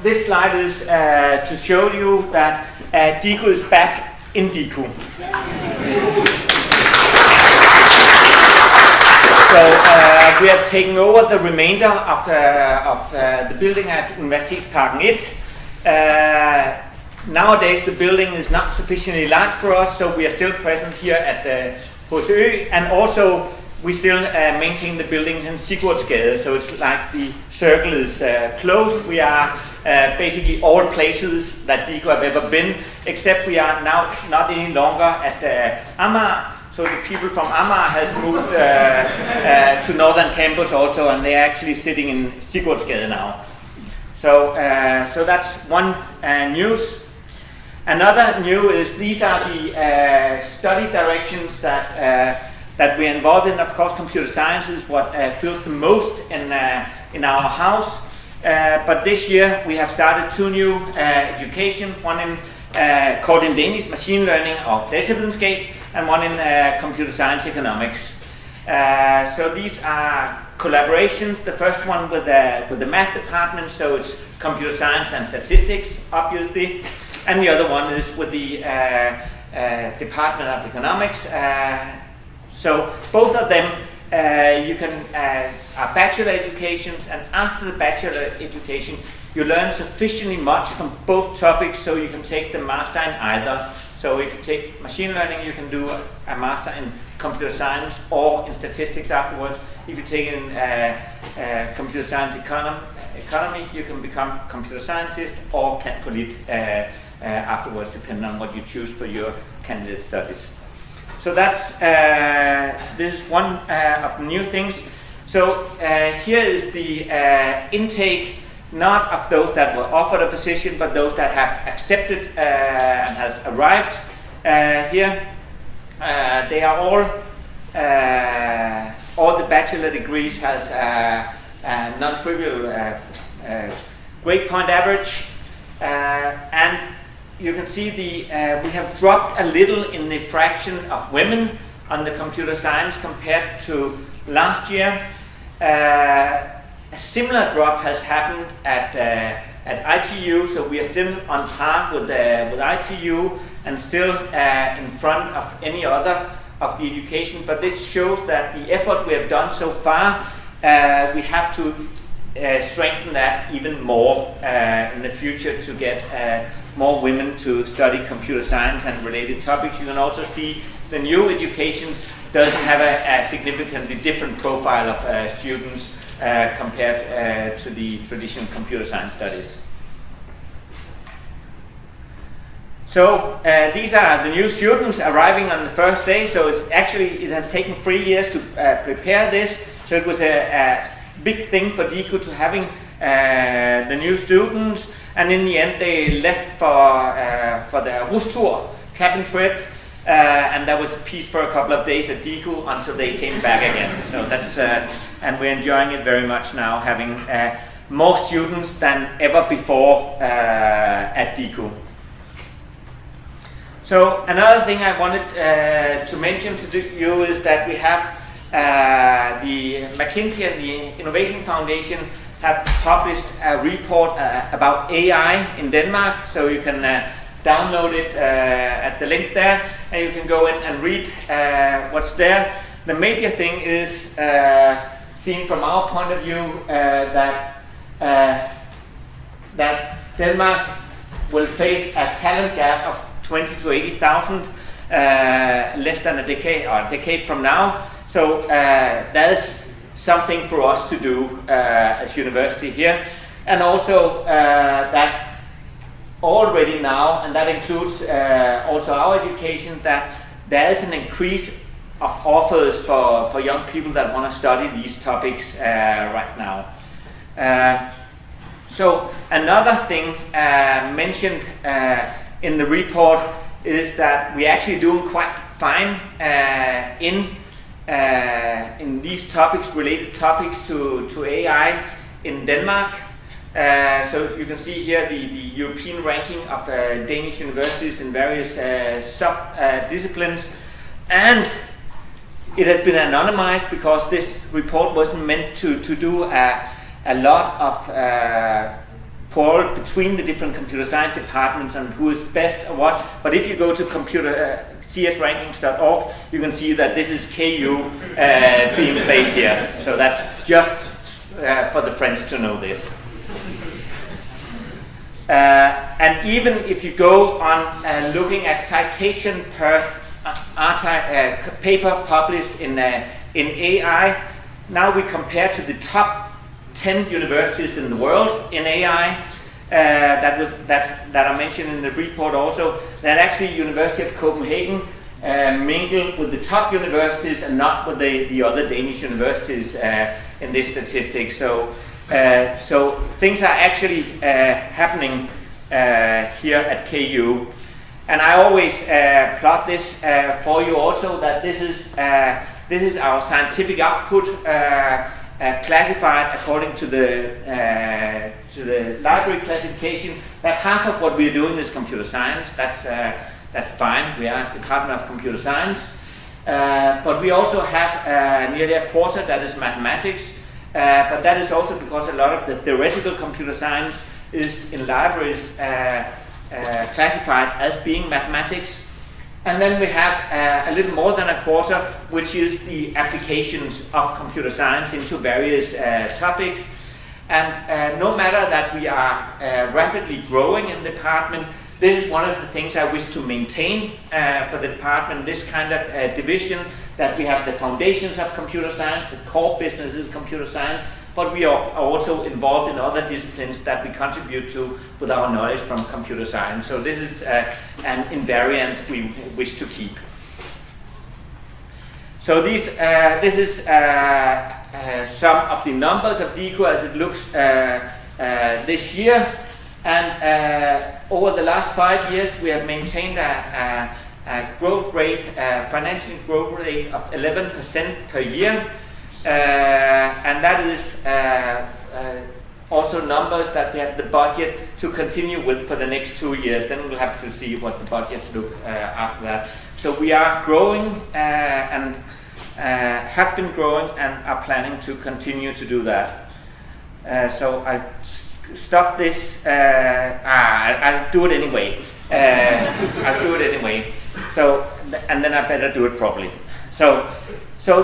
this slide is to show you that DIKU is back in DIKU. So we have taken over the remainder of the building at Universitetsparken 1. Nowadays the building is not sufficiently large for us, so we are still present here at the Hosø, and also we still maintain the buildings in Sigurdsgade, so it's like the circle is closed. We are basically all places that DIKU have ever been, except we are now not any longer at Amager. So the people from Amager has moved to Northern Campus also, and they're actually sitting in Sigurdsgade now. So that's one news. Another new is these are the study directions that we're involved in. Of course, computer science is what fills the most in our house. But this year we have started two new educations. One called in Danish machine learning or datavidenskab, and one in computer science economics. So these are collaborations. The first one with the math department, so it's computer science and statistics, obviously, and the other one is with the Department of Economics. So both of them you can are bachelor educations, and after the bachelor education you learn sufficiently much from both topics, so you can take the master in either. So if you take machine learning, you can do a master in computer science or in statistics afterwards. If you take in computer science economy, you can become computer scientist or polit afterwards, depending on what you choose for your candidate studies. So that's this is one of the new things. So here is the intake, not of those that were offered a position, but those that have accepted and has arrived here. They are all the bachelor degrees has a non-trivial grade point average, and you can see we have dropped a little in the fraction of women on the computer science compared to last year. A similar drop has happened at ITU, so we are still on par with ITU and still in front of any other of the education. But this shows that the effort we have done so far, we have to strengthen that even more in the future to get more women to study computer science and related topics. You can also see the new educations doesn't have a significantly different profile of students compared to the traditional computer science studies. So these are the new students arriving on the first day. So it has taken 3 years to prepare this. So it was a big thing for DIKU to having the new students, and in the end they left for the Rustur cabin trip, and that was peace for a couple of days at DIKU until they came back again. So that's and we're enjoying it very much now, having more students than ever before at DIKU. So another thing I wanted to mention to you is that we have the McKinsey and the Innovation Foundation have published a report about AI in Denmark, so you can download it at the link there, and you can go in and read what's there. The major thing is, seen from our point of view, that Denmark will face a talent gap of 20 to 80,000 less than a decade from now. So that is something for us to do as university here, and also that already now, and that includes also our education, that there is an increase of offers for young people that want to study these topics right now. So another thing mentioned in the report is that we're actually doing quite fine in these topics, related topics to AI in Denmark. So you can see here the European ranking of Danish universities in various sub-disciplines, and it has been anonymized because this report wasn't meant to do a lot of quarrel between the different computer science departments on who is best or what. But if you go to csrankings.org, you can see that this is KU being placed here. So that's just for the French to know this. And even if you go on looking at citation per paper published in AI, now we compare to the top 10 universities in the world in AI. That are mentioned in the report also. That actually University of Copenhagen mingled with the top universities and not with the other Danish universities in this statistic. So things are actually happening here at KU. And I always plot this for you also, that this is our scientific output classified according to the library classification. That half of what we're doing is computer science. That's fine. We are a Department of Computer Science, but we also have nearly a quarter that is mathematics. But that is also because a lot of the theoretical computer science is in libraries classified as being mathematics. And then we have a little more than a quarter, which is the applications of computer science into various topics. And no matter that we are rapidly growing in the department, this is one of the things I wish to maintain for the department, this kind of division, that we have the foundations of computer science, the core business is computer science, but we are also involved in other disciplines that we contribute to with our knowledge from computer science. So this is an invariant we wish to keep. So this is some of the numbers of DIKU as it looks this year. And over the last 5 years, we have maintained a growth rate, financial growth rate of 11% per year. And that is also numbers that we have the budget to continue with for the next 2 years. Then we'll have to see what the budgets look after that. So we are growing and have been growing and are planning to continue to do that. So I stop this. I'll do it anyway. I'll do it anyway. So and then I better do it properly. So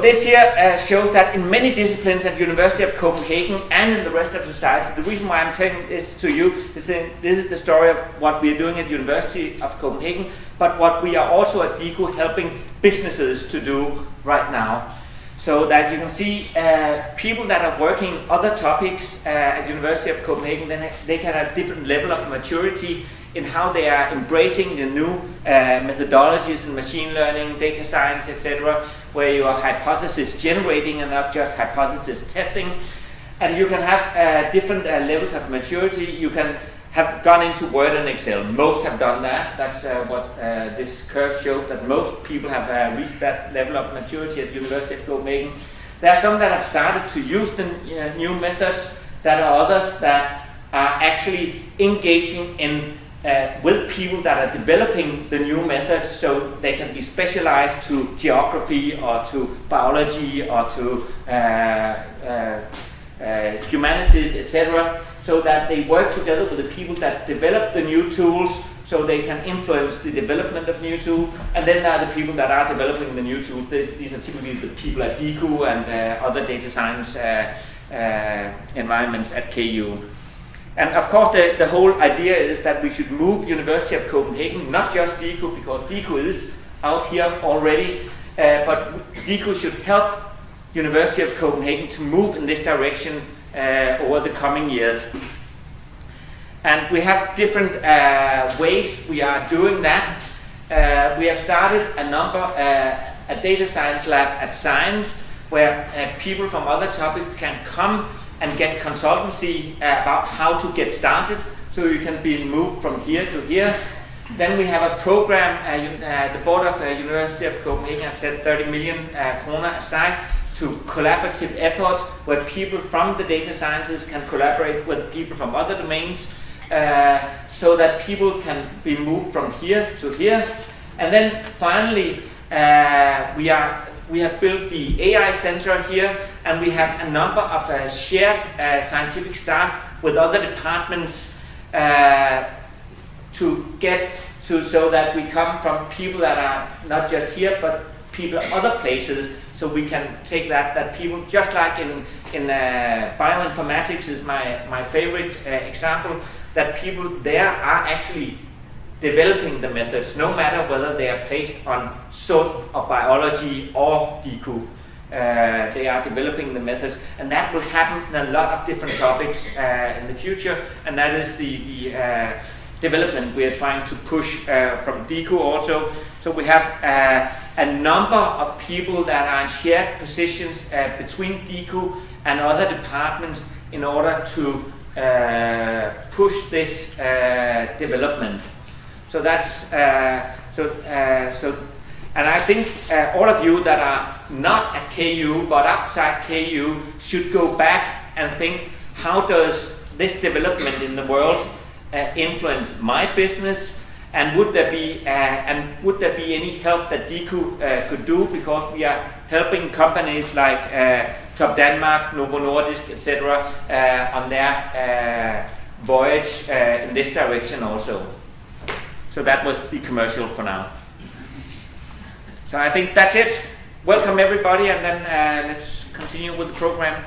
this here shows that in many disciplines at University of Copenhagen and in the rest of society, the reason why I'm telling this to you is that this is the story of what we are doing at University of Copenhagen, but what we are also at DIKU helping businesses to do right now. So that you can see people that are working other topics at University of Copenhagen, then they can have different level of maturity in how they are embracing the new methodologies in machine learning, data science, etc., where you are hypothesis generating and not just hypothesis testing. And you can have different levels of maturity. You can have gone into Word and Excel. Most have done that. That's what this curve shows, that most people have reached that level of maturity at University of Copenhagen. There are some that have started to use the new methods. There are others that are actually engaging in with people that are developing the new methods, so they can be specialized to geography or to biology or to humanities, etc., so that they work together with the people that develop the new tools, so they can influence the development of new tools. And then there are the people that are developing the new tools. These are typically the people at DIKU and other data science environments at KU. And of course, the whole idea is that we should move University of Copenhagen, not just DIKU, because DIKU is out here already, but DIKU should help University of Copenhagen to move in this direction over the coming years. And we have different ways we are doing that. We have started a data science lab at Science, where people from other topics can come and get consultancy about how to get started, so you can be moved from here to here. Then we have a program, the board of University of Copenhagen has set 30 million kroner aside to collaborative efforts, where people from the data sciences can collaborate with people from other domains, so that people can be moved from here to here. And then finally, we have built the AI center here, and we have a number of shared scientific staff with other departments to get to, so that we come from people that are not just here, but people other places, so we can take that people, just like in bioinformatics is my favorite example, that people there are actually developing the methods, no matter whether they are placed on SOT or biology or DIKU. They are developing the methods, and that will happen in a lot of different topics in the future, and that is the development we are trying to push from DIKU also. So we have a number of people that are in shared positions between DIKU and other departments in order to push this development. So that's and I think all of you that are not at KU but outside KU should go back and think, how does this development in the world influence my business, and would there be any help that DIKU could do, because we are helping companies like Top Denmark, Novo Nordisk, etc. On their voyage in this direction also. So that was the commercial for now. So I think that's it. Welcome everybody, and then let's continue with the program.